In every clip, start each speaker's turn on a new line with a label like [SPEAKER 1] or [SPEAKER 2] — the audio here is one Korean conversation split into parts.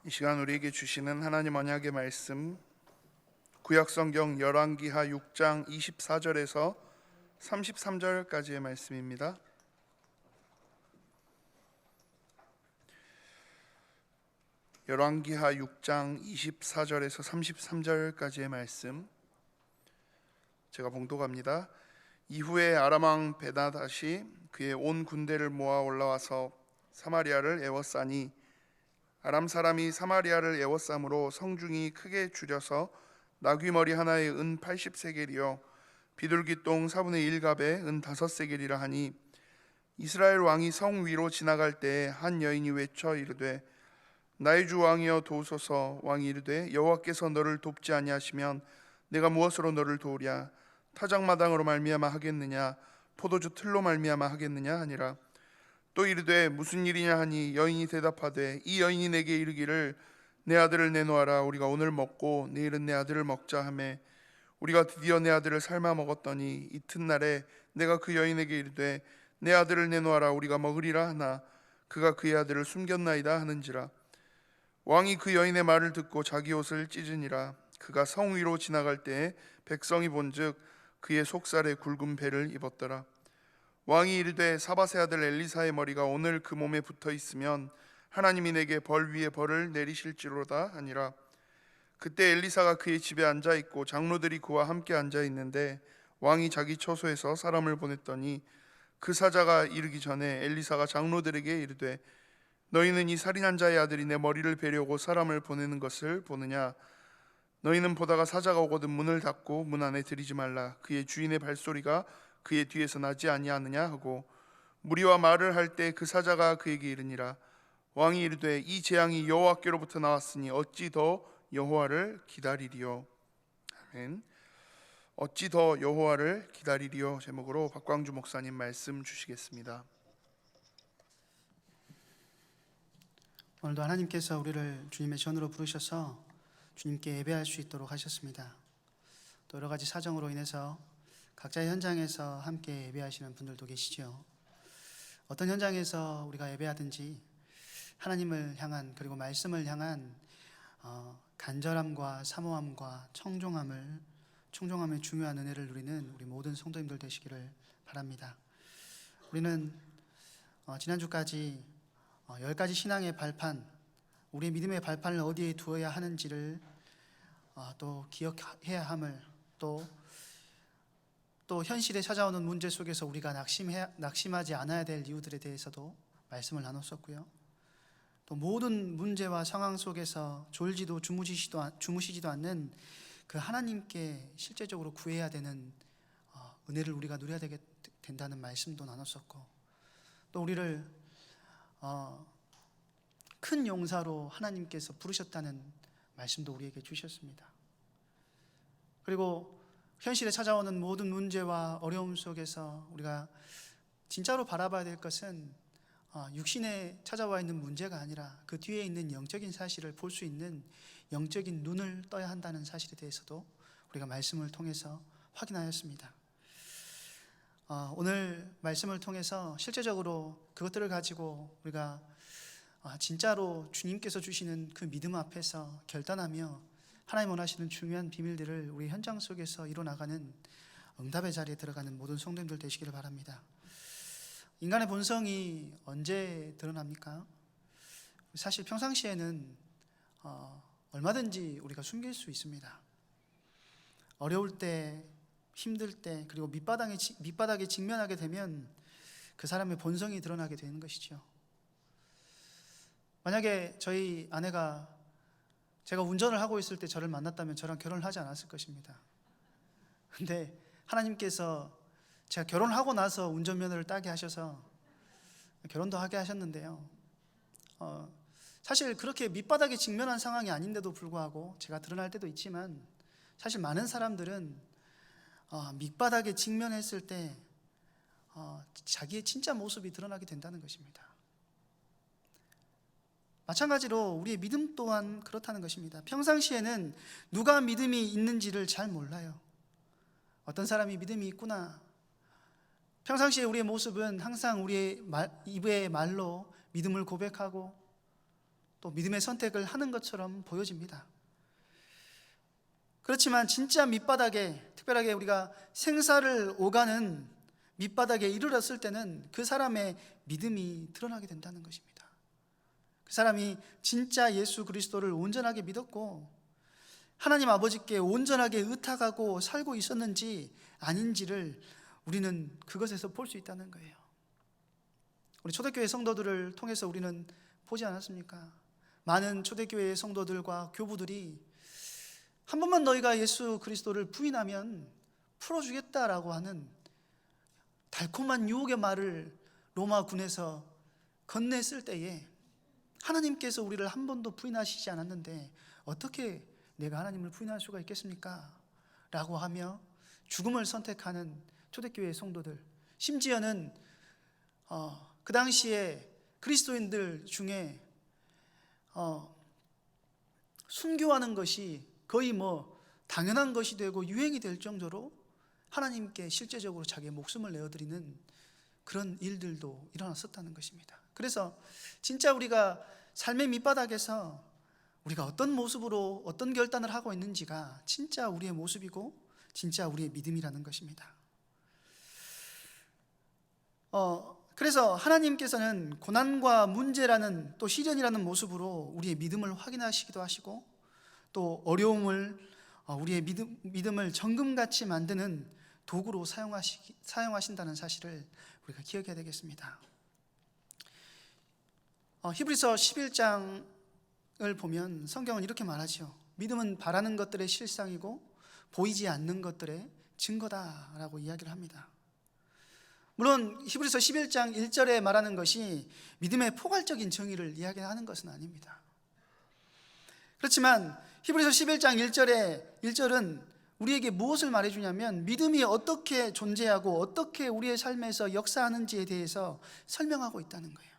[SPEAKER 1] 이 시간 우리에게 주시는 하나님 언약의 말씀, 구약성경 열왕기하 6장 24절에서 33절까지의 말씀입니다. 열왕기하 6장 24절에서 33절까지의 말씀 제가 봉독합니다. 이후에 아람왕 베나다시 그의 온 군대를 모아 올라와서 사마리아를 에워싸니 아람 사람이 사마리아를 에워싸므로 성중이 크게 줄여서 나귀머리 하나에 은 80세겔이요 비둘기똥 4분의 1갑에 은 5세겔이라 하니 이스라엘 왕이 성 위로 지나갈 때에 한 여인이 외쳐 이르되 나의 주 왕이여 도우소서. 왕이 이르되 여호와께서 너를 돕지 아니하시면 내가 무엇으로 너를 도우랴? 타작마당으로 말미암아 하겠느냐 포도주 틀로 말미암아 하겠느냐 하니라. 또 이르되 무슨 일이냐 하니 여인이 대답하되 이 여인이 내게 이르기를 내 아들을 내놓아라. 우리가 오늘 먹고 내일은 내 아들을 먹자 하매 우리가 드디어 내 아들을 삶아 먹었더니 이튿날에 내가 그 여인에게 이르되 내 아들을 내놓아라. 우리가 먹으리라 하나 그가 그의 아들을 숨겼나이다 하는지라. 왕이 그 여인의 말을 듣고 자기 옷을 찢으니라. 그가 성 위로 지나갈 때에 백성이 본즉 그의 속살에 굵은 배를 입었더라. 왕이 이르되 사밧의 아들 엘리사의 머리가 오늘 그 몸에 붙어 있으면 하나님이 내게 벌 위에 벌을 내리실지로다 하니라. 그때 엘리사가 그의 집에 앉아 있고 장로들이 그와 함께 앉아 있는데 왕이 자기 처소에서 사람을 보냈더니 그 사자가 이르기 전에 엘리사가 장로들에게 이르되 너희는 이 살인한 자의 아들이 내 머리를 베려고 사람을 보내는 것을 보느냐? 너희는 보다가 사자가 오거든 문을 닫고 문 안에 들이지 말라. 그의 주인의 발소리가 그의 뒤에서 나지 아니하느냐 하고 무리와 말을 할 때 그 사자가 그에게 이르니라. 왕이 이르되 이 재앙이 여호와께로부터 나왔으니 어찌 더 여호와를 기다리리요. 아멘. 어찌 더 여호와를 기다리리요 제목으로 박광주 목사님 말씀 주시겠습니다.
[SPEAKER 2] 오늘도 하나님께서 우리를 주님의 전으로 부르셔서 주님께 예배할 수 있도록 하셨습니다. 또 여러 가지 사정으로 인해서 각자의 현장에서 함께 예배하시는 분들도 계시죠. 어떤 현장에서 우리가 예배하든지 하나님을 향한 그리고 말씀을 향한 간절함과 사모함과 청종함의 중요한 은혜를 누리는 우리 모든 성도님들 되시기를 바랍니다. 우리는 지난주까지 10가지 신앙의 발판, 우리의 믿음의 발판을 어디에 두어야 하는지를 또 기억해야 함을, 또 현실에 찾아오는 문제 속에서 우리가 낙심하지 않아야 될 이유들에 대해서도 말씀을 나눴었고요. 또 모든 문제와 상황 속에서 졸지도 주무시지도 않는 그 하나님께 실제적으로 구해야 되는 은혜를 우리가 누려야 된다는 말씀도 나눴었고, 또 우리를 큰 용사로 하나님께서 부르셨다는 말씀도 우리에게 주셨습니다. 그리고 현실에 찾아오는 모든 문제와 어려움 속에서 우리가 진짜로 바라봐야 될 것은 육신에 찾아와 있는 문제가 아니라 그 뒤에 있는 영적인 사실을 볼 수 있는 영적인 눈을 떠야 한다는 사실에 대해서도 우리가 말씀을 통해서 확인하였습니다. 오늘 말씀을 통해서 실제적으로 그것들을 가지고 우리가 진짜로 주님께서 주시는 그 믿음 앞에서 결단하며 하나님 원하시는 중요한 비밀들을 우리 현장 속에서 이뤄나가는 응답의 자리에 들어가는 모든 성도님들 되시기를 바랍니다. 인간의 본성이 언제 드러납니까? 사실 평상시에는 얼마든지 우리가 숨길 수 있습니다. 어려울 때, 힘들 때, 그리고 밑바닥에 직면하게 되면 그 사람의 본성이 드러나게 되는 것이죠. 만약에 저희 아내가 제가 운전을 하고 있을 때 저를 만났다면 저랑 결혼을 하지 않았을 것입니다. 근데 하나님께서 제가 결혼하고 나서 운전면허를 따게 하셔서 결혼도 하게 하셨는데요. 사실 그렇게 밑바닥에 직면한 상황이 아닌데도 불구하고 제가 드러날 때도 있지만 사실 많은 사람들은 밑바닥에 직면했을 때 자기의 진짜 모습이 드러나게 된다는 것입니다. 마찬가지로 우리의 믿음 또한 그렇다는 것입니다. 평상시에는 누가 믿음이 있는지를 잘 몰라요. 어떤 사람이 믿음이 있구나. 평상시에 우리의 모습은 항상 우리의 입의 말로 믿음을 고백하고 또 믿음의 선택을 하는 것처럼 보여집니다. 그렇지만 진짜 밑바닥에, 특별하게 우리가 생사를 오가는 밑바닥에 이르렀을 때는 그 사람의 믿음이 드러나게 된다는 것입니다. 그 사람이 진짜 예수 그리스도를 온전하게 믿었고 하나님 아버지께 온전하게 의탁하고 살고 있었는지 아닌지를 우리는 그것에서 볼 수 있다는 거예요. 우리 초대교회 성도들을 통해서 우리는 보지 않았습니까? 많은 초대교회 성도들과 교부들이 한 번만 너희가 예수 그리스도를 부인하면 풀어주겠다라고 하는 달콤한 유혹의 말을 로마 군에서 건넸을 때에 하나님께서 우리를 한 번도 부인하시지 않았는데 어떻게 내가 하나님을 부인할 수가 있겠습니까? 라고 하며 죽음을 선택하는 초대교회 성도들, 심지어는 그 당시에 그리스도인들 중에 순교하는 것이 거의 당연한 것이 되고 유행이 될 정도로 하나님께 실제적으로 자기의 목숨을 내어드리는 그런 일들도 일어났었다는 것입니다. 그래서 진짜 우리가 삶의 밑바닥에서 우리가 어떤 모습으로 어떤 결단을 하고 있는지가 진짜 우리의 모습이고 진짜 우리의 믿음이라는 것입니다. 그래서 하나님께서는 고난과 문제라는 또 시련이라는 모습으로 우리의 믿음을 확인하시기도 하시고 또 어려움을 우리의 믿음을 정금같이 만드는 도구로 사용하신다는 사실을 우리가 기억해야 되겠습니다. 히브리서 11장을 보면 성경은 이렇게 말하죠. 믿음은 바라는 것들의 실상이고 보이지 않는 것들의 증거다라고 이야기를 합니다. 물론 히브리서 11장 1절에 말하는 것이 믿음의 포괄적인 정의를 이야기하는 것은 아닙니다. 그렇지만 히브리서 11장 1절은 우리에게 무엇을 말해주냐면 믿음이 어떻게 존재하고 어떻게 우리의 삶에서 역사하는지에 대해서 설명하고 있다는 거예요.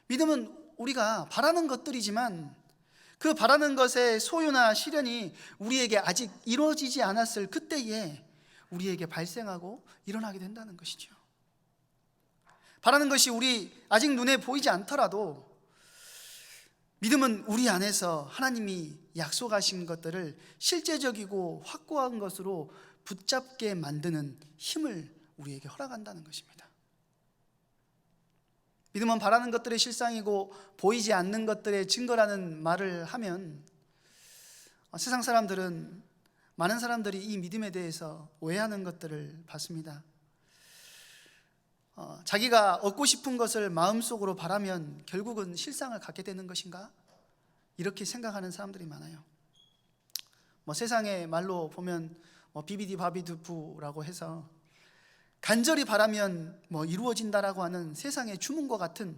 [SPEAKER 2] 믿음은 우리가 바라는 것들이지만 그 바라는 것의 소유나 실현이 우리에게 아직 이루어지지 않았을 그때에 우리에게 발생하고 일어나게 된다는 것이죠. 바라는 것이 우리 아직 눈에 보이지 않더라도 믿음은 우리 안에서 하나님이 약속하신 것들을 실제적이고 확고한 것으로 붙잡게 만드는 힘을 우리에게 허락한다는 것입니다. 믿음은 바라는 것들의 실상이고 보이지 않는 것들의 증거라는 말을 하면 세상 사람들은, 많은 사람들이 이 믿음에 대해서 오해하는 것들을 봤습니다. 자기가 얻고 싶은 것을 마음속으로 바라면 결국은 실상을 갖게 되는 것인가? 이렇게 생각하는 사람들이 많아요. 세상의 말로 보면 비비디 바비두부라고 해서 간절히 바라면 이루어진다라고 하는 세상의 주문과 같은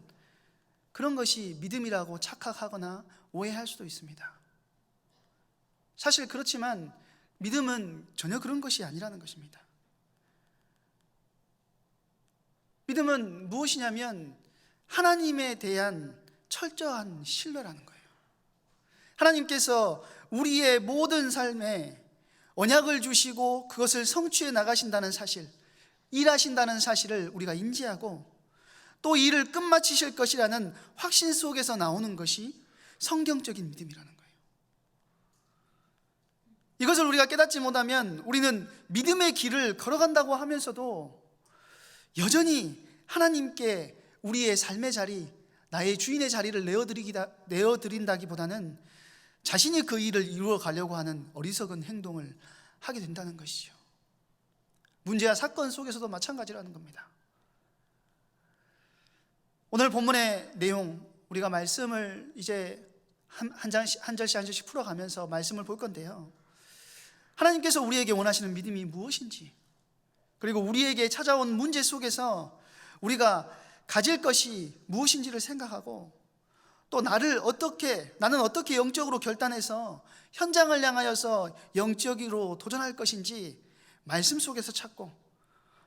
[SPEAKER 2] 그런 것이 믿음이라고 착각하거나 오해할 수도 있습니다. 사실 그렇지만 믿음은 전혀 그런 것이 아니라는 것입니다. 믿음은 무엇이냐면 하나님에 대한 철저한 신뢰라는 거예요. 하나님께서 우리의 모든 삶에 언약을 주시고 그것을 성취해 나가신다는 사실, 일하신다는 사실을 우리가 인지하고 또 이 일을 끝마치실 것이라는 확신 속에서 나오는 것이 성경적인 믿음이라는 거예요. 이것을 우리가 깨닫지 못하면 우리는 믿음의 길을 걸어간다고 하면서도 여전히 하나님께 우리의 삶의 자리, 나의 주인의 자리를 내어드린다기보다는 자신이 그 일을 이루어 가려고 하는 어리석은 행동을 하게 된다는 것이죠. 문제와 사건 속에서도 마찬가지라는 겁니다. 오늘 본문의 내용, 우리가 말씀을 이제 한 절씩 풀어가면서 말씀을 볼 건데요, 하나님께서 우리에게 원하시는 믿음이 무엇인지, 그리고 우리에게 찾아온 문제 속에서 우리가 가질 것이 무엇인지를 생각하고 또 나는 어떻게 영적으로 결단해서 현장을 향하여서 영적으로 도전할 것인지 말씀 속에서 찾고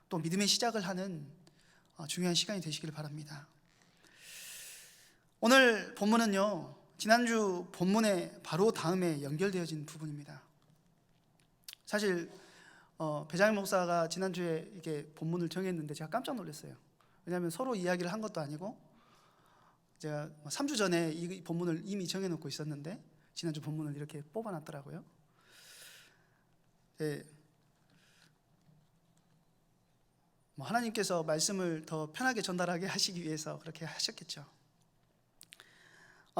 [SPEAKER 2] 또 믿음의 시작을 하는 중요한 시간이 되시길 바랍니다. 오늘 본문은요, 지난주 본문의 바로 다음에 연결되어진 부분입니다. 사실 배장일 목사가 지난주에 이게 본문을 정했는데 제가 깜짝 놀랐어요. 왜냐하면 서로 이야기를 한 것도 아니고 제가 3주 전에 이 본문을 이미 정해놓고 있었는데 지난주 본문을 이렇게 뽑아놨더라고요. 예, 하나님께서 말씀을 더 편하게 전달하게 하시기 위해서 그렇게 하셨겠죠.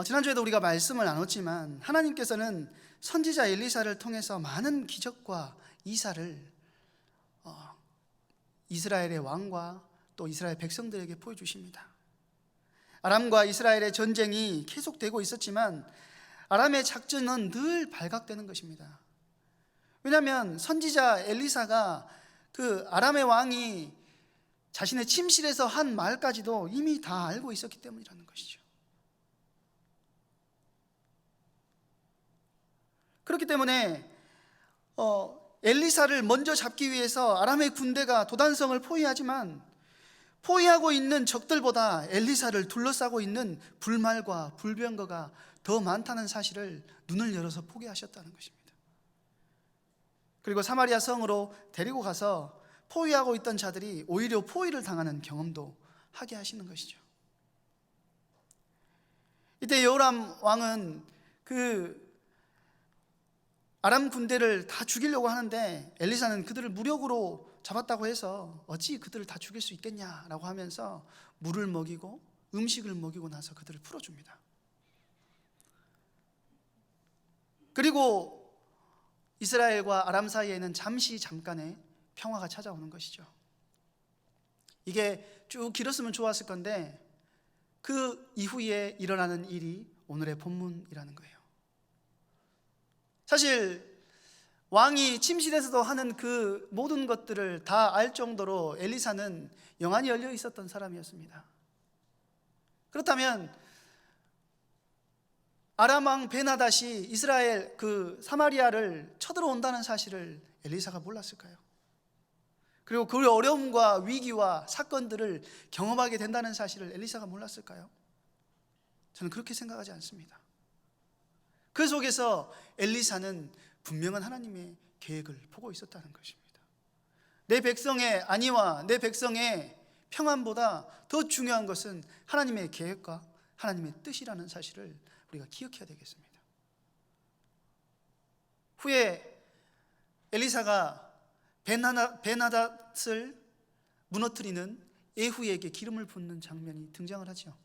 [SPEAKER 2] 지난주에도 우리가 말씀을 나눴지만 하나님께서는 선지자 엘리사를 통해서 많은 기적과 이사를 이스라엘의 왕과 또 이스라엘 백성들에게 보여주십니다. 아람과 이스라엘의 전쟁이 계속되고 있었지만 아람의 작전은 늘 발각되는 것입니다. 왜냐하면 선지자 엘리사가 그 아람의 왕이 자신의 침실에서 한 말까지도 이미 다 알고 있었기 때문이라는 것이죠. 그렇기 때문에 엘리사를 먼저 잡기 위해서 아람의 군대가 도단성을 포위하지만 포위하고 있는 적들보다 엘리사를 둘러싸고 있는 불말과 불병거가 더 많다는 사실을 눈을 열어서 보게 하셨다는 것입니다. 그리고 사마리아 성으로 데리고 가서 포위하고 있던 자들이 오히려 포위를 당하는 경험도 하게 하시는 것이죠. 이때 여호람 왕은 그 아람 군대를 다 죽이려고 하는데 엘리사는 그들을 무력으로 잡았다고 해서 어찌 그들을 다 죽일 수 있겠냐라고 하면서 물을 먹이고 음식을 먹이고 나서 그들을 풀어줍니다. 그리고 이스라엘과 아람 사이에는 잠깐의 평화가 찾아오는 것이죠. 이게 쭉 길었으면 좋았을 건데 그 이후에 일어나는 일이 오늘의 본문이라는 거예요. 사실 왕이 침실에서도 하는 그 모든 것들을 다 알 정도로 엘리사는 영안이 열려 있었던 사람이었습니다. 그렇다면 아람 왕 베나닷이 이스라엘 그 사마리아를 쳐들어온다는 사실을 엘리사가 몰랐을까요? 그리고 그 어려움과 위기와 사건들을 경험하게 된다는 사실을 엘리사가 몰랐을까요? 저는 그렇게 생각하지 않습니다. 그 속에서 엘리사는 분명한 하나님의 계획을 보고 있었다는 것입니다. 내 백성의 안위와 내 백성의 평안보다 더 중요한 것은 하나님의 계획과 하나님의 뜻이라는 사실을 우리가 기억해야 되겠습니다. 후에 엘리사가 베나닷을 무너뜨리는 예후에게 기름을 붓는 장면이 등장을 하죠.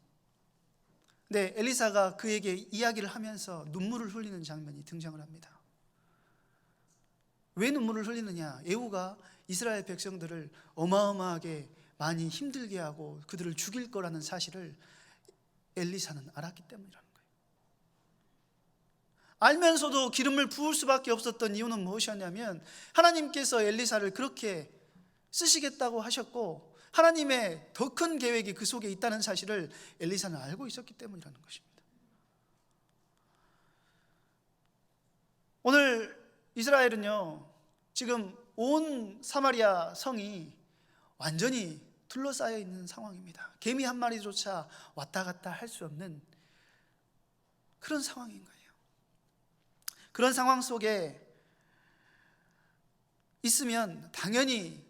[SPEAKER 2] 근데 엘리사가 그에게 이야기를 하면서 눈물을 흘리는 장면이 등장을 합니다. 왜 눈물을 흘리느냐? 예후가 이스라엘 백성들을 어마어마하게 많이 힘들게 하고 그들을 죽일 거라는 사실을 엘리사는 알았기 때문이라는 거예요. 알면서도 기름을 부을 수밖에 없었던 이유는 무엇이었냐면 하나님께서 엘리사를 그렇게 쓰시겠다고 하셨고 하나님의 더 큰 계획이 그 속에 있다는 사실을 엘리사는 알고 있었기 때문이라는 것입니다. 오늘 이스라엘은요, 지금 온 사마리아 성이 완전히 둘러싸여 있는 상황입니다. 개미 한 마리조차 왔다 갔다 할 수 없는 그런 상황인 거예요. 그런 상황 속에 있으면 당연히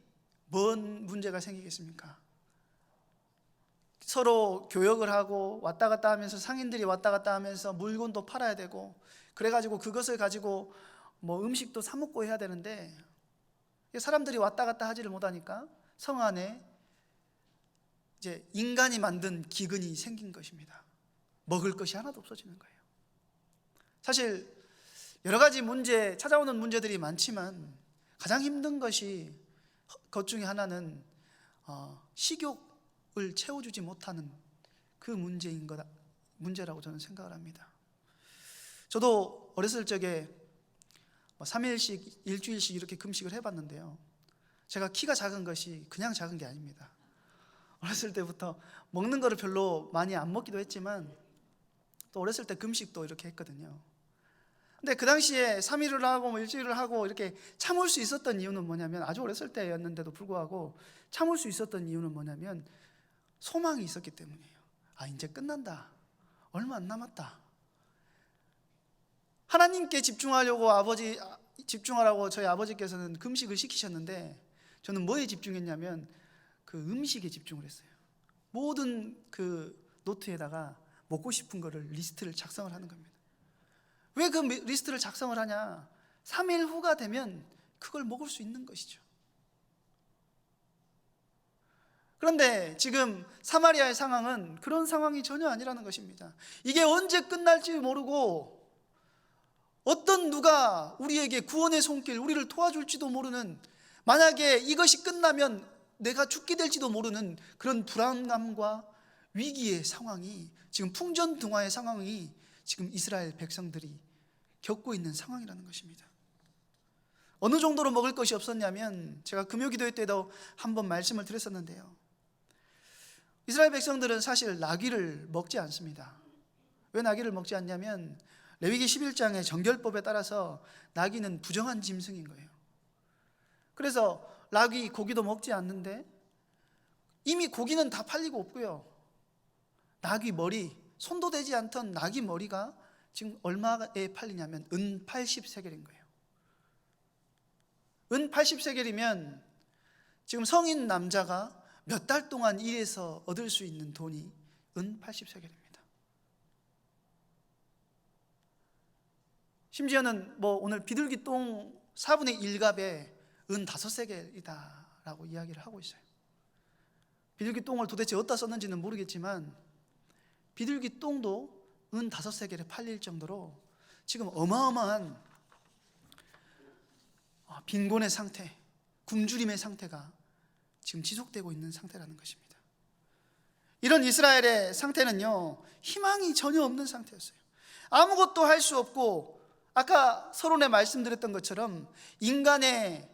[SPEAKER 2] 뭔 문제가 생기겠습니까? 서로 교역을 하고 왔다 갔다 하면서 상인들이 왔다 갔다 하면서 물건도 팔아야 되고 그래가지고 그것을 가지고 뭐 음식도 사 먹고 해야 되는데 사람들이 왔다 갔다 하지를 못하니까 성 안에 이제 인간이 만든 기근이 생긴 것입니다. 먹을 것이 하나도 없어지는 거예요. 사실 여러 가지 문제, 찾아오는 문제들이 많지만 가장 힘든 것 중에 하나는 식욕을 채워주지 못하는 그 문제라고 저는 생각을 합니다. 저도 어렸을 적에 3일씩 일주일씩 이렇게 금식을 해봤는데요, 제가 키가 작은 것이 그냥 작은 게 아닙니다. 어렸을 때부터 먹는 거를 별로 많이 안 먹기도 했지만 또 어렸을 때 금식도 이렇게 했거든요. 근데 그 당시에 3일을 하고 일주일을 하고 이렇게 참을 수 있었던 이유는 뭐냐면, 아주 어렸을 때였는데도 불구하고 참을 수 있었던 이유는 뭐냐면 소망이 있었기 때문이에요. 이제 끝난다, 얼마 안 남았다. 하나님께 집중하라고 저희 아버지께서는 금식을 시키셨는데 저는 뭐에 집중했냐면 그 음식에 집중을 했어요. 모든 그 노트에다가 먹고 싶은 거를 리스트를 작성을 하는 겁니다. 왜 그 리스트를 작성을 하냐? 3일 후가 되면 그걸 먹을 수 있는 것이죠. 그런데 지금 사마리아의 상황은 그런 상황이 전혀 아니라는 것입니다. 이게 언제 끝날지 모르고 어떤 누가 우리에게 구원의 손길, 우리를 도와줄지도 모르는, 만약에 이것이 끝나면 내가 죽게 될지도 모르는 그런 불안감과 위기의 상황이, 지금 풍전등화의 상황이 지금 이스라엘 백성들이 겪고 있는 상황이라는 것입니다. 어느 정도로 먹을 것이 없었냐면, 제가 금요기도회 때도 한번 말씀을 드렸었는데요, 이스라엘 백성들은 사실 나귀를 먹지 않습니다. 왜 나귀를 먹지 않냐면, 레위기 11장의 정결법에 따라서 나귀는 부정한 짐승인 거예요. 그래서 나귀 고기도 먹지 않는데, 이미 고기는 다 팔리고 없고요, 나귀 머리, 손도 대지 않던 나귀 머리가 지금 얼마에 팔리냐면 은 80세겔인 거예요. 은 80세겔이면 지금 성인 남자가 몇 달 동안 일해서 얻을 수 있는 돈이 은 80세겔입니다. 심지어는 오늘 비둘기 똥 4분의 1갑에 은 5세겔이다 라고 이야기를 하고 있어요. 비둘기 똥을 도대체 어디다 썼는지는 모르겠지만 비둘기 똥도 은 5세겔에 팔릴 정도로 지금 어마어마한 빈곤의 상태, 굶주림의 상태가 지금 지속되고 있는 상태라는 것입니다. 이런 이스라엘의 상태는요, 희망이 전혀 없는 상태였어요. 아무것도 할 수 없고, 아까 서론에 말씀드렸던 것처럼 인간의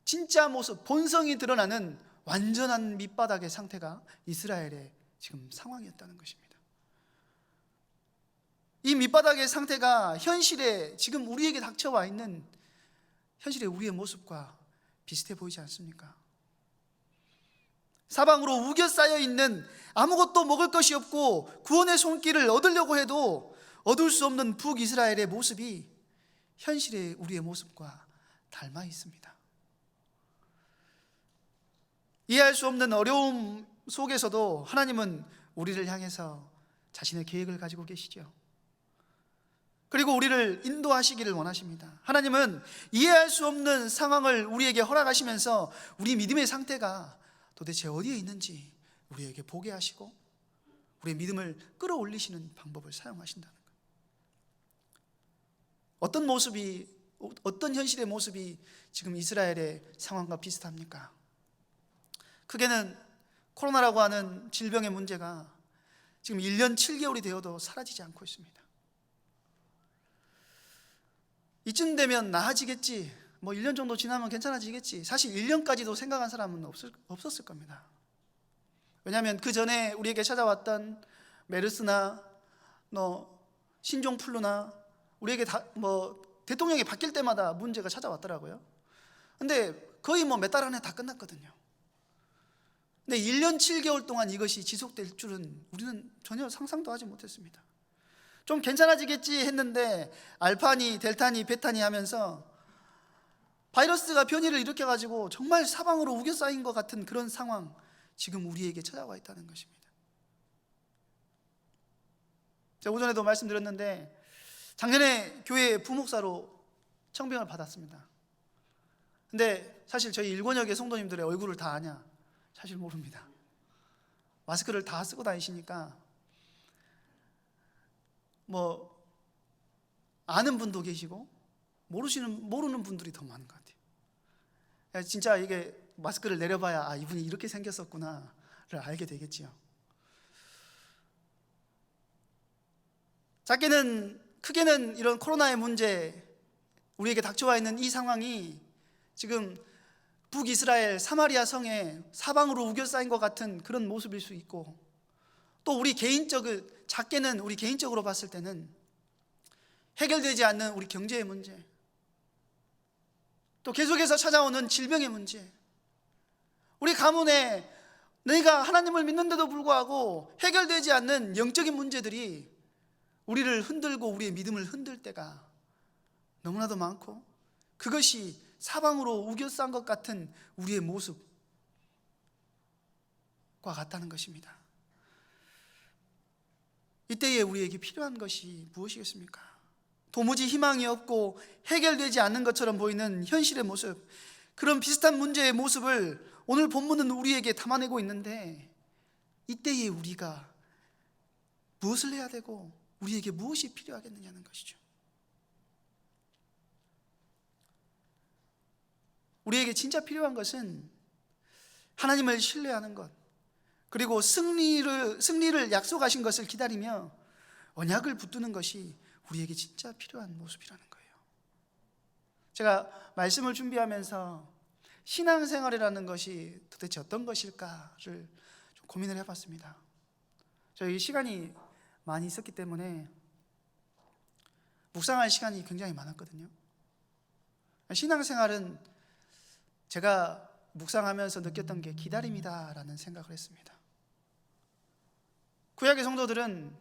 [SPEAKER 2] 진짜 모습, 본성이 드러나는 완전한 밑바닥의 상태가 이스라엘의 지금 상황이었다는 것입니다. 이 밑바닥의 상태가 현실에 지금 우리에게 닥쳐와 있는 현실의 우리의 모습과 비슷해 보이지 않습니까? 사방으로 우겨 쌓여 있는, 아무것도 먹을 것이 없고 구원의 손길을 얻으려고 해도 얻을 수 없는 북이스라엘의 모습이 현실의 우리의 모습과 닮아 있습니다. 이해할 수 없는 어려움 속에서도 하나님은 우리를 향해서 자신의 계획을 가지고 계시죠. 그리고 우리를 인도하시기를 원하십니다. 하나님은 이해할 수 없는 상황을 우리에게 허락하시면서 우리 믿음의 상태가 도대체 어디에 있는지 우리에게 보게 하시고 우리의 믿음을 끌어올리시는 방법을 사용하신다는 거예요. 어떤 현실의 모습이 지금 이스라엘의 상황과 비슷합니까? 크게는 코로나라고 하는 질병의 문제가 지금 1년 7개월이 되어도 사라지지 않고 있습니다. 이쯤 되면 나아지겠지, 1년 정도 지나면 괜찮아지겠지, 사실 1년까지도 생각한 사람은 없었을 겁니다. 왜냐하면 그 전에 우리에게 찾아왔던 메르스나 신종플루나 우리에게 대통령이 바뀔 때마다 문제가 찾아왔더라고요. 근데 거의 몇 달 안에 다 끝났거든요. 근데 1년 7개월 동안 이것이 지속될 줄은 우리는 전혀 상상도 하지 못했습니다. 좀 괜찮아지겠지 했는데 알파니, 델타니, 베타니 하면서 바이러스가 변이를 일으켜가지고 정말 사방으로 우겨싸인 것 같은 그런 상황, 지금 우리에게 찾아와 있다는 것입니다. 제가 오전에도 말씀드렸는데 작년에 교회 부목사로 청빙을 받았습니다. 근데 사실 저희 일권역의 성도님들의 얼굴을 다 아냐? 사실 모릅니다. 마스크를 다 쓰고 다니시니까 아는 분도 계시고 모르는 분들이 더 많은 것 같아요. 진짜 이게 마스크를 내려봐야 이분이 이렇게 생겼었구나를 알게 되겠지요. 크게는 이런 코로나의 문제, 우리에게 닥쳐와 있는 이 상황이 지금 북이스라엘 사마리아 성에 사방으로 우겨싸인 것 같은 그런 모습일 수 있고, 또 작게는 우리 개인적으로 봤을 때는 해결되지 않는 우리 경제의 문제, 또 계속해서 찾아오는 질병의 문제, 우리 가문에 내가 하나님을 믿는데도 불구하고 해결되지 않는 영적인 문제들이 우리를 흔들고 우리의 믿음을 흔들 때가 너무나도 많고, 그것이 사방으로 우겨싼 것 같은 우리의 모습과 같다는 것입니다. 이때에 우리에게 필요한 것이 무엇이겠습니까? 도무지 희망이 없고 해결되지 않는 것처럼 보이는 현실의 모습, 그런 비슷한 문제의 모습을 오늘 본문은 우리에게 담아내고 있는데, 이때에 우리가 무엇을 해야 되고 우리에게 무엇이 필요하겠느냐는 것이죠. 우리에게 진짜 필요한 것은 하나님을 신뢰하는 것, 그리고 승리를 약속하신 것을 기다리며 언약을 붙드는 것이 우리에게 진짜 필요한 모습이라는 거예요. 제가 말씀을 준비하면서 신앙생활이라는 것이 도대체 어떤 것일까를 좀 고민을 해봤습니다. 저희 시간이 많이 있었기 때문에 묵상할 시간이 굉장히 많았거든요. 신앙생활은 제가 묵상하면서 느꼈던 게 기다림이다라는 생각을 했습니다. 구약의 성도들은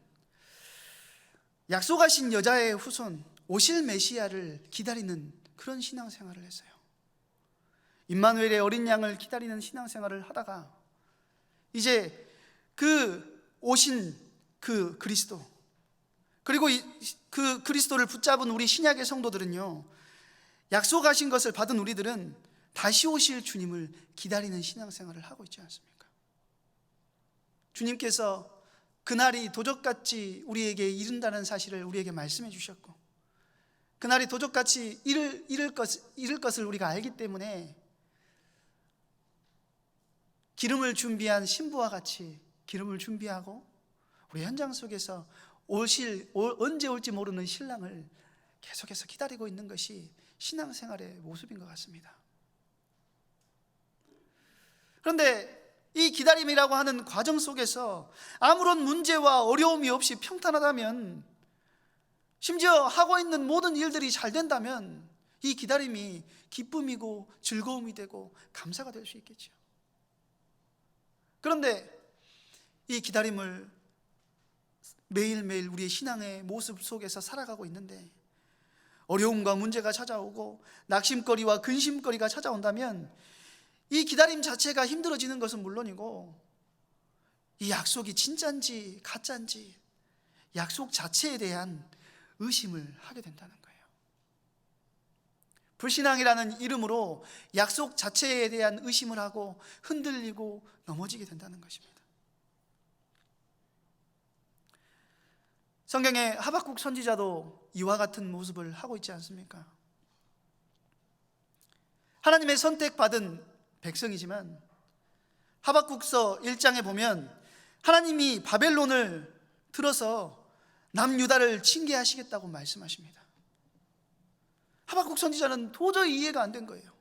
[SPEAKER 2] 약속하신 여자의 후손, 오실 메시아를 기다리는 그런 신앙생활을 했어요. 임마누엘의 어린 양을 기다리는 신앙생활을 하다가 이제 그 오신 그 그리스도, 그리고 그 그리스도를 붙잡은 우리 신약의 성도들은요, 약속하신 것을 받은 우리들은 다시 오실 주님을 기다리는 신앙생활을 하고 있지 않습니까? 주님께서 그날이 도적같이 우리에게 이른다는 사실을 우리에게 말씀해 주셨고, 그날이 도적같이 이를 것을 우리가 알기 때문에 기름을 준비한 신부와 같이 기름을 준비하고 우리 현장 속에서 언제 올지 모르는 신랑을 계속해서 기다리고 있는 것이 신앙생활의 모습인 것 같습니다. 그런데 이 기다림이라고 하는 과정 속에서 아무런 문제와 어려움이 없이 평탄하다면, 심지어 하고 있는 모든 일들이 잘 된다면 이 기다림이 기쁨이고 즐거움이 되고 감사가 될 수 있겠죠. 그런데 이 기다림을 매일매일 우리의 신앙의 모습 속에서 살아가고 있는데, 어려움과 문제가 찾아오고 낙심거리와 근심거리가 찾아온다면 이 기다림 자체가 힘들어지는 것은 물론이고, 이 약속이 진짜인지 가짜인지 약속 자체에 대한 의심을 하게 된다는 거예요. 불신앙이라는 이름으로 약속 자체에 대한 의심을 하고 흔들리고 넘어지게 된다는 것입니다. 성경의 하박국 선지자도 이와 같은 모습을 하고 있지 않습니까? 하나님의 선택받은 백성이지만 하박국서 1장에 보면 하나님이 바벨론을 들어서 남유다를 징계하시겠다고 말씀하십니다. 하박국 선지자는 도저히 이해가 안 된 거예요.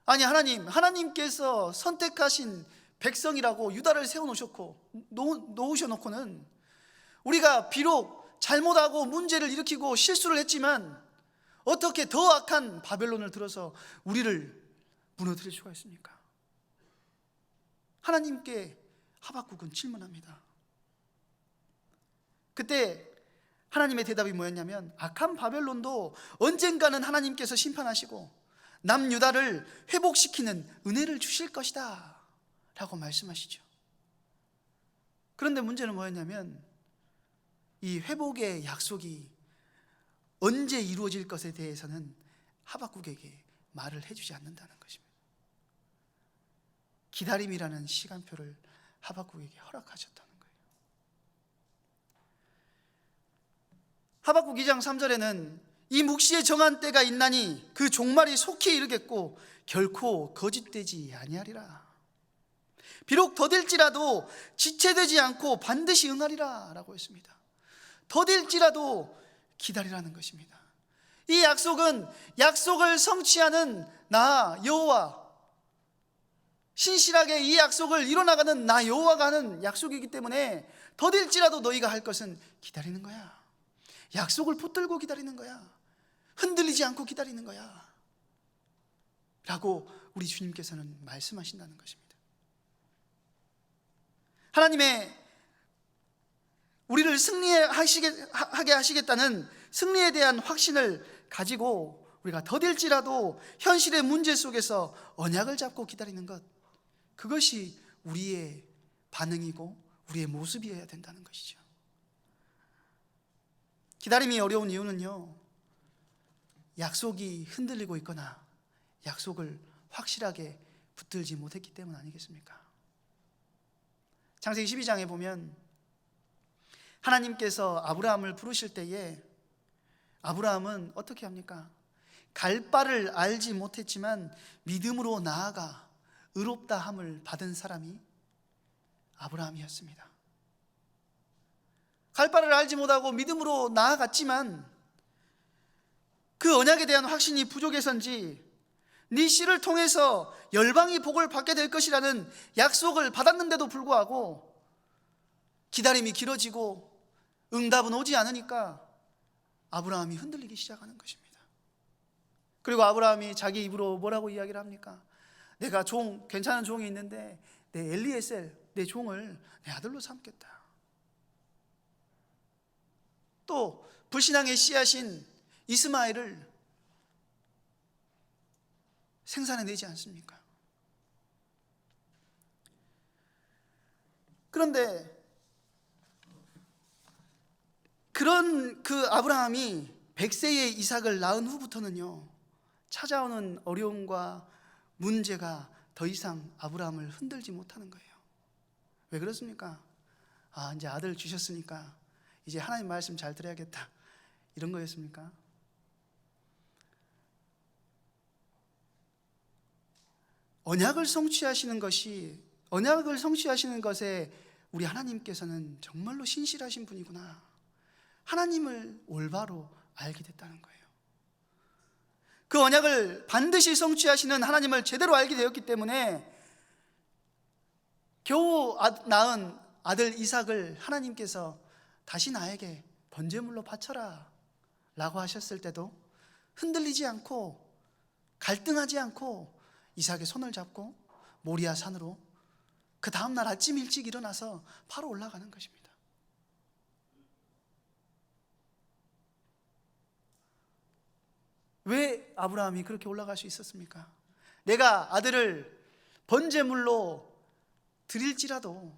[SPEAKER 2] 아니, 하나님께서 선택하신 백성이라고 유다를 놓으셔놓고는 우리가 비록 잘못하고 문제를 일으키고 실수를 했지만 어떻게 더 악한 바벨론을 들어서 우리를 무너뜨릴 수가 있습니까? 하나님께 하박국은 질문합니다. 그때 하나님의 대답이 뭐였냐면, 악한 바벨론도 언젠가는 하나님께서 심판하시고 남유다를 회복시키는 은혜를 주실 것이다 라고 말씀하시죠. 그런데 문제는 뭐였냐면, 이 회복의 약속이 언제 이루어질 것에 대해서는 하박국에게 말을 해주지 않는다는 것입니다. 기다림이라는 시간표를 하박국에게 허락하셨다는 거예요. 하박국 2장 3절에는 이 묵시에 정한 때가 있나니 그 종말이 속히 이르겠고 결코 거짓되지 아니하리라. 비록 더딜지라도 지체되지 않고 반드시 응하리라 라고 했습니다. 더딜지라도 기다리라는 것입니다. 이 약속은 약속을 성취하는 나 여호와, 신실하게 이 약속을 이뤄나가는 나 여호와가 하는 약속이기 때문에 더딜지라도 너희가 할 것은 기다리는 거야. 약속을 붙들고 기다리는 거야. 흔들리지 않고 기다리는 거야 라고 우리 주님께서는 말씀하신다는 것입니다. 하나님의 우리를 승리하게 하시겠다는 승리에 대한 확신을 가지고 우리가 더딜지라도 현실의 문제 속에서 언약을 잡고 기다리는 것, 그것이 우리의 반응이고 우리의 모습이어야 된다는 것이죠. 기다림이 어려운 이유는요, 약속이 흔들리고 있거나 약속을 확실하게 붙들지 못했기 때문 아니겠습니까? 창세기 12장에 보면 하나님께서 아브라함을 부르실 때에 아브라함은 어떻게 합니까? 갈 바를 알지 못했지만 믿음으로 나아가 의롭다함을 받은 사람이 아브라함이었습니다. 갈 바를 알지 못하고 믿음으로 나아갔지만 그 언약에 대한 확신이 부족해서인지 네 씨를 통해서 열방이 복을 받게 될 것이라는 약속을 받았는데도 불구하고 기다림이 길어지고 응답은 오지 않으니까 아브라함이 흔들리기 시작하는 것입니다. 그리고 아브라함이 자기 입으로 뭐라고 이야기를 합니까? 내가 괜찮은 종이 있는데 내 엘리에셀, 내 종을 내 아들로 삼겠다. 또 불신앙의 씨앗인 이스마엘을 생산해내지 않습니까? 그런데 그런 그 아브라함이 100세의 이삭을 낳은 후부터는요, 찾아오는 어려움과 문제가 더 이상 아브라함을 흔들지 못하는 거예요. 왜 그렇습니까? 이제 아들 주셨으니까 이제 하나님 말씀 잘 들어야겠다, 이런 거였습니까? 언약을 성취하시는 것에 우리 하나님께서는 정말로 신실하신 분이구나, 하나님을 올바로 알게 됐다는 거예요. 그 언약을 반드시 성취하시는 하나님을 제대로 알게 되었기 때문에 겨우 낳은 아들 이삭을 하나님께서 다시 나에게 번제물로 바쳐라 라고 하셨을 때도 흔들리지 않고 갈등하지 않고 이삭의 손을 잡고 모리아 산으로 그 다음날 아침 일찍 일어나서 바로 올라가는 것입니다. 왜 아브라함이 그렇게 올라갈 수 있었습니까? 내가 아들을 번제물로 드릴지라도,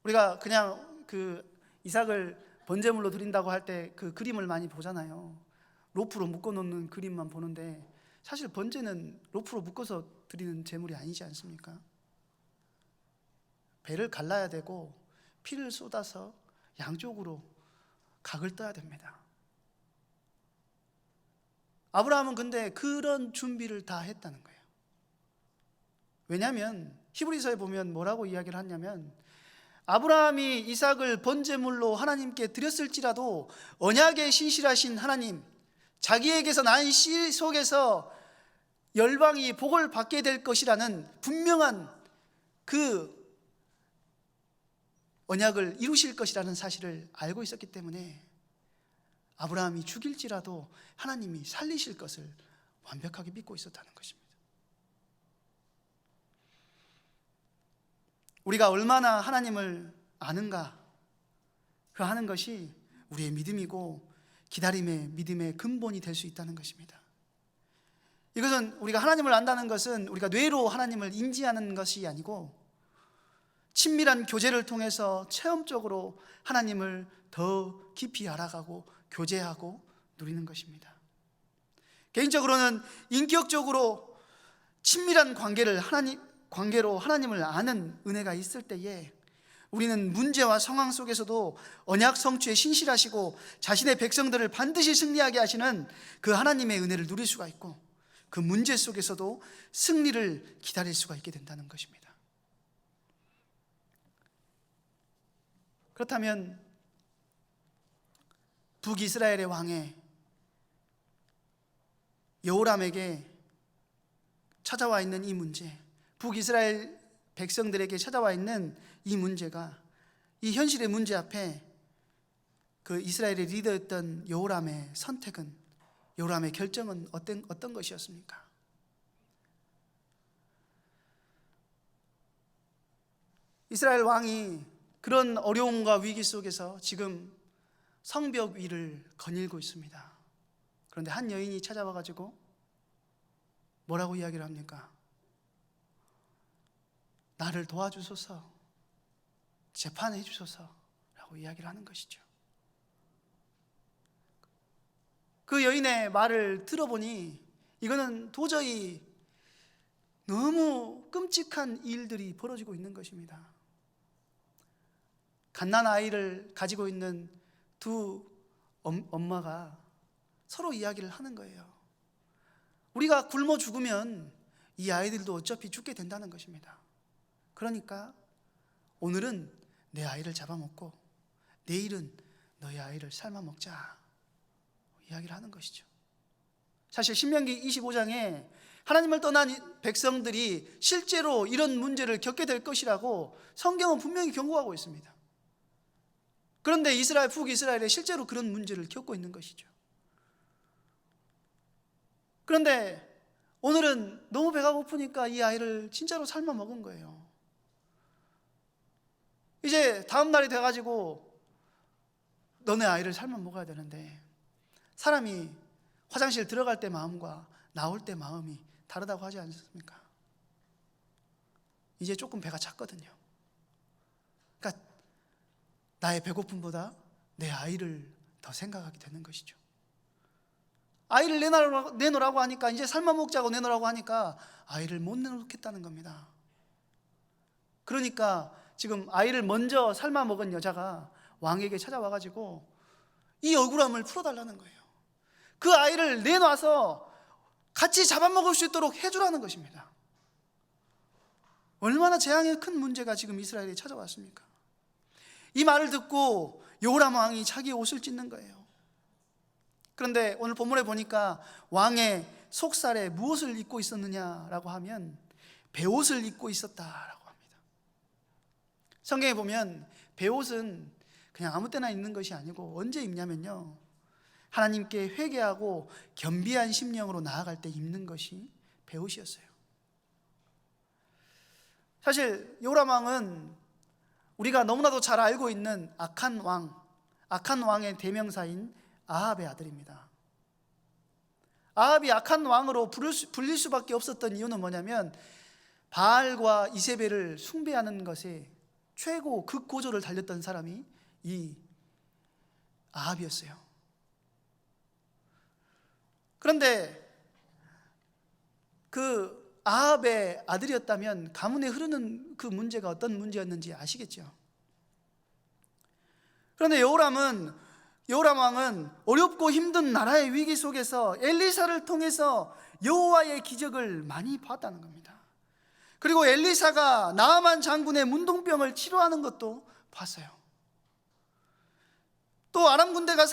[SPEAKER 2] 우리가 그냥 그 이삭을 번제물로 드린다고 할 때 그 그림을 많이 보잖아요. 로프로 묶어놓는 그림만 보는데 사실 번제는 로프로 묶어서 드리는 제물이 아니지 않습니까? 배를 갈라야 되고 피를 쏟아서 양쪽으로 각을 떠야 됩니다. 아브라함은 근데 그런 준비를 다 했다는 거예요. 왜냐하면 히브리서에 보면 뭐라고 이야기를 하냐면, 아브라함이 이삭을 번제물로 하나님께 드렸을지라도 언약에 신실하신 하나님, 자기에게서 난 씨 속에서 열방이 복을 받게 될 것이라는 분명한 그 언약을 이루실 것이라는 사실을 알고 있었기 때문에 아브라함이 죽일지라도 하나님이 살리실 것을 완벽하게 믿고 있었다는 것입니다. 우리가 얼마나 하나님을 아는가, 그 하는 것이 우리의 믿음이고 기다림의 믿음의 근본이 될 수 있다는 것입니다. 이것은 우리가 하나님을 안다는 것은 우리가 뇌로 하나님을 인지하는 것이 아니고 친밀한 교제를 통해서 체험적으로 하나님을 더 깊이 알아가고 교제하고 누리는 것입니다. 개인적으로는 인격적으로 친밀한 관계로 하나님을 아는 은혜가 있을 때에 우리는 문제와 상황 속에서도 언약 성취에 신실하시고 자신의 백성들을 반드시 승리하게 하시는 그 하나님의 은혜를 누릴 수가 있고, 그 문제 속에서도 승리를 기다릴 수가 있게 된다는 것입니다. 그렇다면 북이스라엘의 왕의 여호람에게 찾아와 있는 이 문제, 북이스라엘 백성들에게 찾아와 있는 이 문제가, 이 현실의 문제 앞에 그 이스라엘의 리더였던 여호람의 선택은, 여호람의 결정은 어떤 것이었습니까? 이스라엘 왕이 그런 어려움과 위기 속에서 지금 성벽 위를 거닐고 있습니다. 그런데 한 여인이 찾아와가지고 뭐라고 이야기를 합니까? 나를 도와주소서, 재판해 주소서 라고 이야기를 하는 것이죠. 그 여인의 말을 들어보니 이거는 도저히 너무 끔찍한 일들이 벌어지고 있는 것입니다. 갓난아이를 가지고 있는 두 엄마가 서로 이야기를 하는 거예요. 우리가 굶어 죽으면 이 아이들도 어차피 죽게 된다는 것입니다. 그러니까 오늘은 내 아이를 잡아먹고 내일은 너의 아이를 삶아 먹자, 이야기를 하는 것이죠. 사실 신명기 25장에 하나님을 떠난 백성들이 실제로 이런 문제를 겪게 될 것이라고 성경은 분명히 경고하고 있습니다. 그런데 북이스라엘에 실제로 그런 문제를 겪고 있는 것이죠. 그런데 오늘은 너무 배가 고프니까 이 아이를 진짜로 삶아 먹은 거예요. 이제 다음 날이 돼가지고 너네 아이를 삶아 먹어야 되는데, 사람이 화장실 들어갈 때 마음과 나올 때 마음이 다르다고 하지 않습니까? 이제 조금 배가 찼거든요. 그러니까 나의 배고픔보다 내 아이를 더 생각하게 되는 것이죠. 아이를 내놓으라고 하니까, 이제 삶아 먹자고 내놓으라고 하니까 아이를 못 내놓겠다는 겁니다. 그러니까 지금 아이를 먼저 삶아 먹은 여자가 왕에게 찾아와가지고 이 억울함을 풀어달라는 거예요. 그 아이를 내놔서 같이 잡아먹을 수 있도록 해주라는 것입니다. 얼마나 재앙의 큰 문제가 지금 이스라엘에 찾아왔습니까? 이 말을 듣고 여호람 왕이 자기 옷을 찢는 거예요. 그런데 오늘 본문에 보니까 왕의 속살에 무엇을 입고 있었느냐라고 하면 베옷을 입고 있었다라고 합니다. 성경에 보면 베옷은 그냥 아무 때나 입는 것이 아니고 언제 입냐면요, 하나님께 회개하고 겸비한 심령으로 나아갈 때 입는 것이 베옷이었어요. 사실 요람 왕은 우리가 너무나도 잘 알고 있는 악한 왕의 대명사인 아합의 아들입니다. 아합이 악한 왕으로 불릴 수밖에 없었던 이유는 뭐냐면 바알과 이세벨을 숭배하는 것에 최고 극고조를 달렸던 사람이 이 아합이었어요. 그런데 그 아합의 아들이었다면 가문에 흐르는 그 문제가 어떤 문제였는지 아시겠죠? 그런데 여호람 왕은 어렵고 힘든 나라의 위기 속에서 엘리사를 통해서 여호와의 기적을 많이 봤다는 겁니다. 그리고 엘리사가 나아만 장군의 문둥병을 치료하는 것도 봤어요. 또 아람 군대가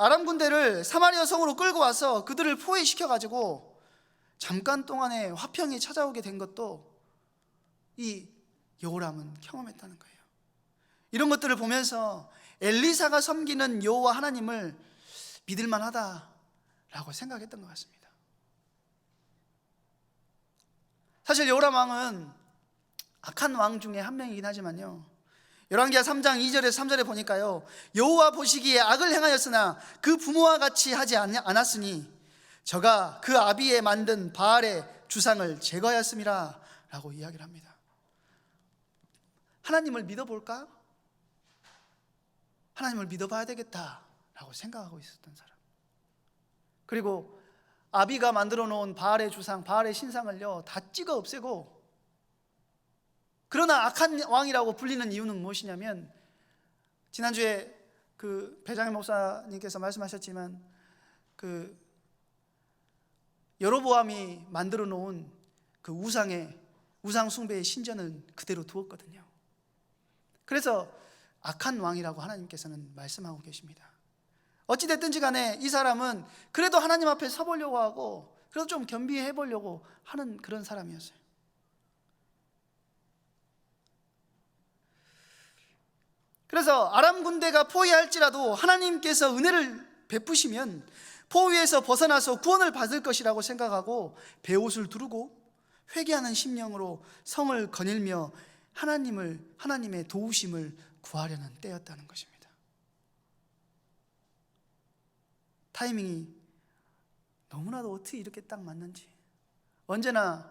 [SPEAKER 2] 아람 군대를 사마리아 성으로 끌고 와서 그들을 포위시켜가지고 잠깐 동안에 화평이 찾아오게 된 것도 이 여호람은 경험했다는 거예요. 이런 것들을 보면서 엘리사가 섬기는 여호와 하나님을 믿을만하다라고 생각했던 것 같습니다. 사실 여호람 왕은 악한 왕 중에 한 명이긴 하지만요, 열왕기하 3장 2절에서 3절에 보니까요, 여호와 보시기에 악을 행하였으나 그 부모와 같이 하지 않았으니 저가 그 아비에 만든 바알의 주상을 제거하였음이라 라고 이야기를 합니다. 하나님을 믿어볼까? 하나님을 믿어봐야 되겠다라고 생각하고 있었던 사람. 그리고 아비가 만들어 놓은 바알의 주상, 바알의 신상을요 다 찍어 없애고, 그러나 악한 왕이라고 불리는 이유는 무엇이냐면, 지난주에 그 배장일 목사님께서 말씀하셨지만 그 여로보암이 만들어 놓은 그 우상 숭배의 신전은 그대로 두었거든요. 그래서 악한 왕이라고 하나님께서는 말씀하고 계십니다. 어찌됐든지 간에 이 사람은 그래도 하나님 앞에 서보려고 하고 그래도 좀 겸비해 보려고 하는 그런 사람이었어요. 그래서 아람 군대가 포위할지라도 하나님께서 은혜를 베푸시면 포위에서 벗어나서 구원을 받을 것이라고 생각하고 베옷을 두르고 회개하는 심령으로 성을 거닐며 하나님의 도우심을 구하려는 때였다는 것입니다. 타이밍이 너무나도 어떻게 이렇게 딱 맞는지. 언제나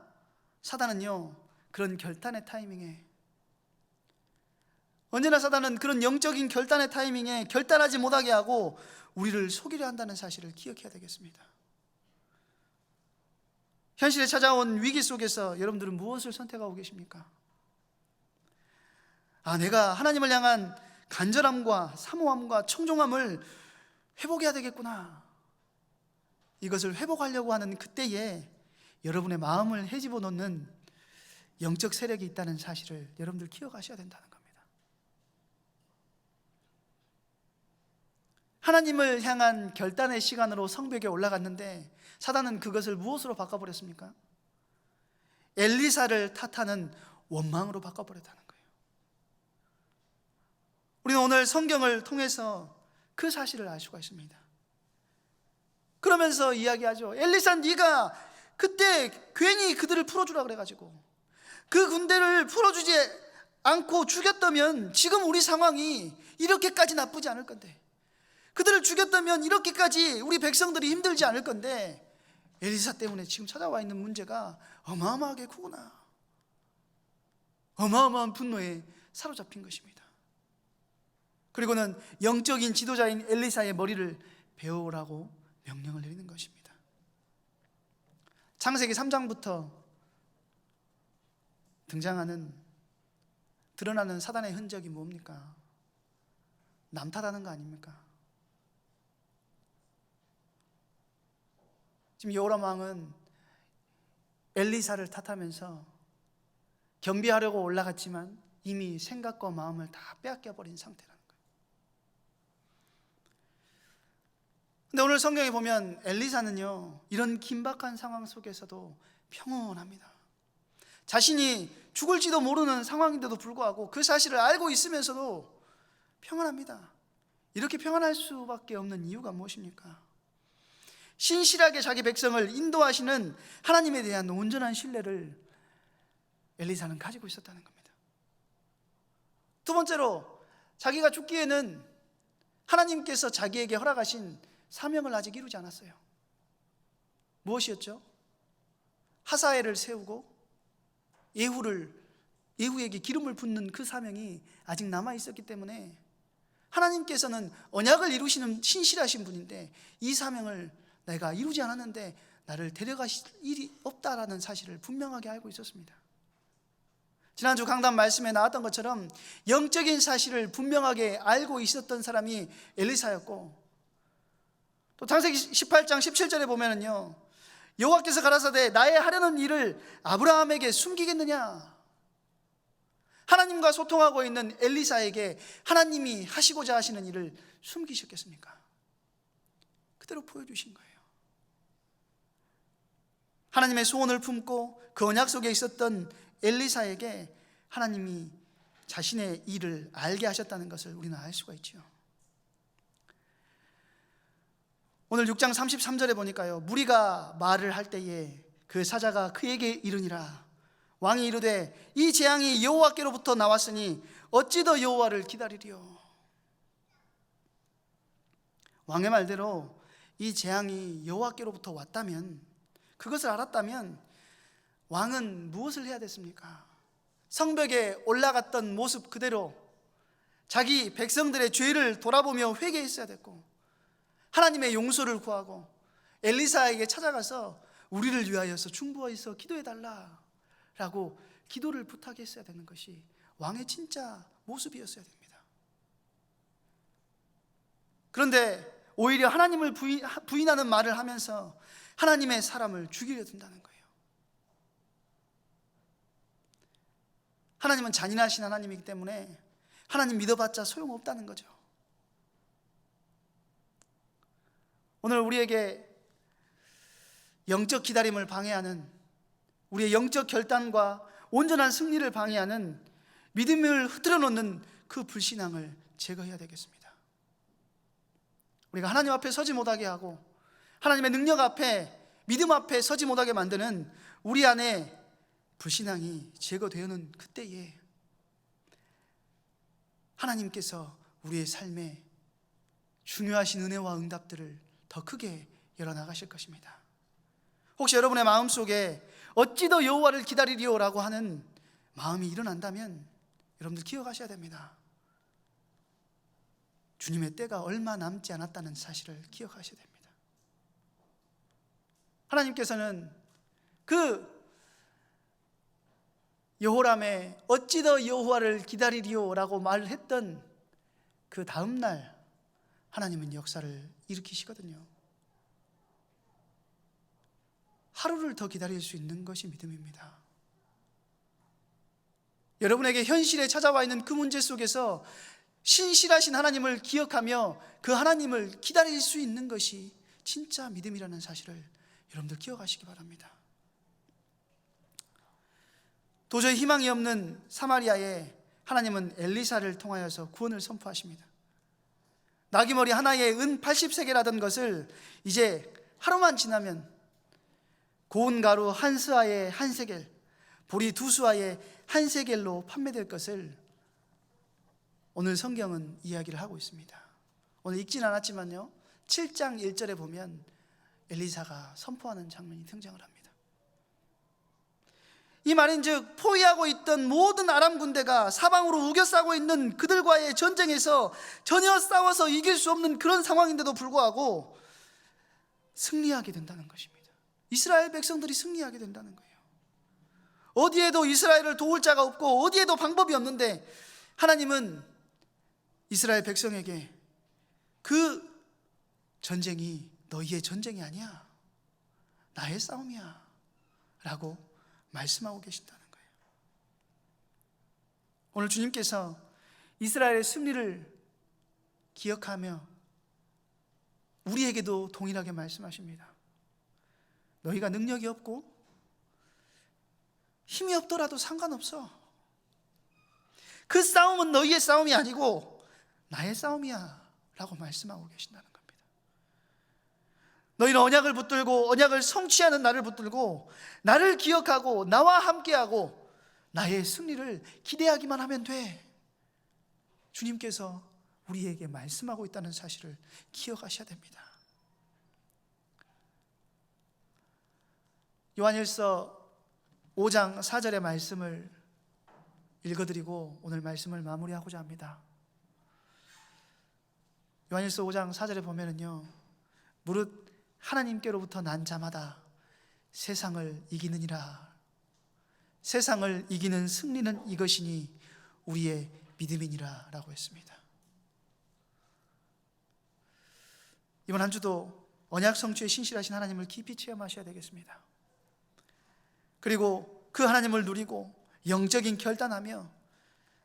[SPEAKER 2] 사단은요 그런 결단의 타이밍에 언제나 사단은 그런 영적인 결단의 타이밍에 결단하지 못하게 하고 우리를 속이려 한다는 사실을 기억해야 되겠습니다. 현실에 찾아온 위기 속에서 여러분들은 무엇을 선택하고 계십니까? 내가 하나님을 향한 간절함과 사모함과 청종함을 회복해야 되겠구나. 이것을 회복하려고 하는 그때에 여러분의 마음을 헤집어 놓는 영적 세력이 있다는 사실을 여러분들 기억하셔야 된다는 겁니다. 하나님을 향한 결단의 시간으로 성벽에 올라갔는데 사단은 그것을 무엇으로 바꿔버렸습니까? 엘리사를 탓하는 원망으로 바꿔버렸다는 거예요. 우리는 오늘 성경을 통해서 그 사실을 알 수가 있습니다. 그러면서 이야기하죠. 엘리사, 네가 그때 괜히 그들을 풀어주라 그래가지고 그 군대를 풀어주지 않고 죽였다면 지금 우리 상황이 이렇게까지 나쁘지 않을 건데, 그들을 죽였다면 이렇게까지 우리 백성들이 힘들지 않을 건데, 엘리사 때문에 지금 찾아와 있는 문제가 어마어마하게 크구나. 어마어마한 분노에 사로잡힌 것입니다. 그리고는 영적인 지도자인 엘리사의 머리를 베어오라고 명령을 내리는 것입니다. 창세기 3장부터 드러나는 사단의 흔적이 뭡니까? 남 탓하는 거 아닙니까? 지금 여호람 왕은 엘리사를 탓하면서 겸비하려고 올라갔지만 이미 생각과 마음을 다 빼앗겨버린 상태라는 거예요. 근데 오늘 성경에 보면 엘리사는요, 이런 긴박한 상황 속에서도 평온합니다. 자신이 죽을지도 모르는 상황인데도 불구하고 그 사실을 알고 있으면서도 평안합니다. 이렇게 평안할 수밖에 없는 이유가 무엇입니까? 신실하게 자기 백성을 인도하시는 하나님에 대한 온전한 신뢰를 엘리사는 가지고 있었다는 겁니다. 두 번째로, 자기가 죽기에는 하나님께서 자기에게 허락하신 사명을 아직 이루지 않았어요. 무엇이었죠? 하사엘을 세우고 예후에게 기름을 붓는 그 사명이 아직 남아 있었기 때문에 하나님께서는 언약을 이루시는 신실하신 분인데 이 사명을 내가 이루지 않았는데 나를 데려가실 일이 없다라는 사실을 분명하게 알고 있었습니다. 지난주 강단 말씀에 나왔던 것처럼 영적인 사실을 분명하게 알고 있었던 사람이 엘리사였고, 또 창세기 18장 17절에 보면은요, 여호와께서 가라사대 나의 하려는 일을 아브라함에게 숨기겠느냐? 하나님과 소통하고 있는 엘리사에게 하나님이 하시고자 하시는 일을 숨기셨겠습니까? 그대로 보여주신 거예요. 하나님의 소원을 품고 그 언약 속에 있었던 엘리사에게 하나님이 자신의 일을 알게 하셨다는 것을 우리는 알 수가 있죠. 오늘 6장 33절에 보니까요, 무리가 말을 할 때에 그 사자가 그에게 이르니라. 왕이 이르되 이 재앙이 여호와께로부터 나왔으니 어찌 더 여호와를 기다리리요. 왕의 말대로 이 재앙이 여호와께로부터 왔다면, 그것을 알았다면 왕은 무엇을 해야 됐습니까? 성벽에 올라갔던 모습 그대로 자기 백성들의 죄를 돌아보며 회개했어야 됐고, 하나님의 용서를 구하고 엘리사에게 찾아가서 우리를 위하여서 중보하여서 기도해달라 라고 기도를 부탁했어야 되는 것이 왕의 진짜 모습이었어야 됩니다. 그런데 오히려 하나님을 부인하는 말을 하면서 하나님의 사람을 죽이려 든다는 거예요. 하나님은 잔인하신 하나님이기 때문에 하나님 믿어봤자 소용없다는 거죠. 오늘 우리에게 영적 기다림을 방해하는, 우리의 영적 결단과 온전한 승리를 방해하는 믿음을 흐트러 놓는 그 불신앙을 제거해야 되겠습니다. 우리가 하나님 앞에 서지 못하게 하고 하나님의 능력 앞에, 믿음 앞에 서지 못하게 만드는 우리 안에 불신앙이 제거되는 그때에 하나님께서 우리의 삶에 중요하신 은혜와 응답들을 더 크게 열어나가실 것입니다. 혹시 여러분의 마음속에 어찌 더 여호와를 기다리리오라고 하는 마음이 일어난다면 여러분들 기억하셔야 됩니다. 주님의 때가 얼마 남지 않았다는 사실을 기억하셔야 됩니다. 하나님께서는 그 여호람의 어찌 더 여호와를 기다리리요 라고 말했던 그 다음 날 하나님은 역사를 일으키시거든요. 하루를 더 기다릴 수 있는 것이 믿음입니다. 여러분에게 현실에 찾아와 있는 그 문제 속에서 신실하신 하나님을 기억하며 그 하나님을 기다릴 수 있는 것이 진짜 믿음이라는 사실을 여러분들 기억하시기 바랍니다. 도저히 희망이 없는 사마리아에 하나님은 엘리사를 통하여서 구원을 선포하십니다. 나귀머리 하나에 은 80세겔하던 것을 이제 하루만 지나면 고운 가루 한 스아에 한 세겔, 보리 두 수아에 한 세겔로 판매될 것을 오늘 성경은 이야기를 하고 있습니다. 오늘 읽진 않았지만요, 7장 1절에 보면 엘리사가 선포하는 장면이 등장을 합니다. 이 말인즉 포위하고 있던 모든 아람 군대가 사방으로 우겨싸고 있는 그들과의 전쟁에서 전혀 싸워서 이길 수 없는 그런 상황인데도 불구하고 승리하게 된다는 것입니다. 이스라엘 백성들이 승리하게 된다는 거예요. 어디에도 이스라엘을 도울 자가 없고 어디에도 방법이 없는데 하나님은 이스라엘 백성에게 그 전쟁이 너희의 전쟁이 아니야, 나의 싸움이야 라고 말씀하고 계신다는 거예요. 오늘 주님께서 이스라엘의 승리를 기억하며 우리에게도 동일하게 말씀하십니다. 너희가 능력이 없고 힘이 없더라도 상관없어. 그 싸움은 너희의 싸움이 아니고 나의 싸움이야 라고 말씀하고 계신다는 겁니다. 너희는 언약을 붙들고 언약을 성취하는 나를 붙들고 나를 기억하고 나와 함께하고 나의 승리를 기대하기만 하면 돼. 주님께서 우리에게 말씀하고 있다는 사실을 기억하셔야 됩니다. 요한일서 5장 4절의 말씀을 읽어드리고 오늘 말씀을 마무리하고자 합니다. 요한일서 5장 4절에 보면은요, 무릇 하나님께로부터 난 자마다 세상을 이기느니라. 세상을 이기는 승리는 이것이니 우리의 믿음이니라 라고 했습니다. 이번 한 주도 언약 성취에 신실하신 하나님을 깊이 체험하셔야 되겠습니다. 그리고 그 하나님을 누리고 영적인 결단하며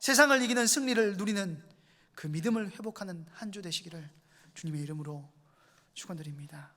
[SPEAKER 2] 세상을 이기는 승리를 누리는 그 믿음을 회복하는 한 주 되시기를 주님의 이름으로 축원드립니다.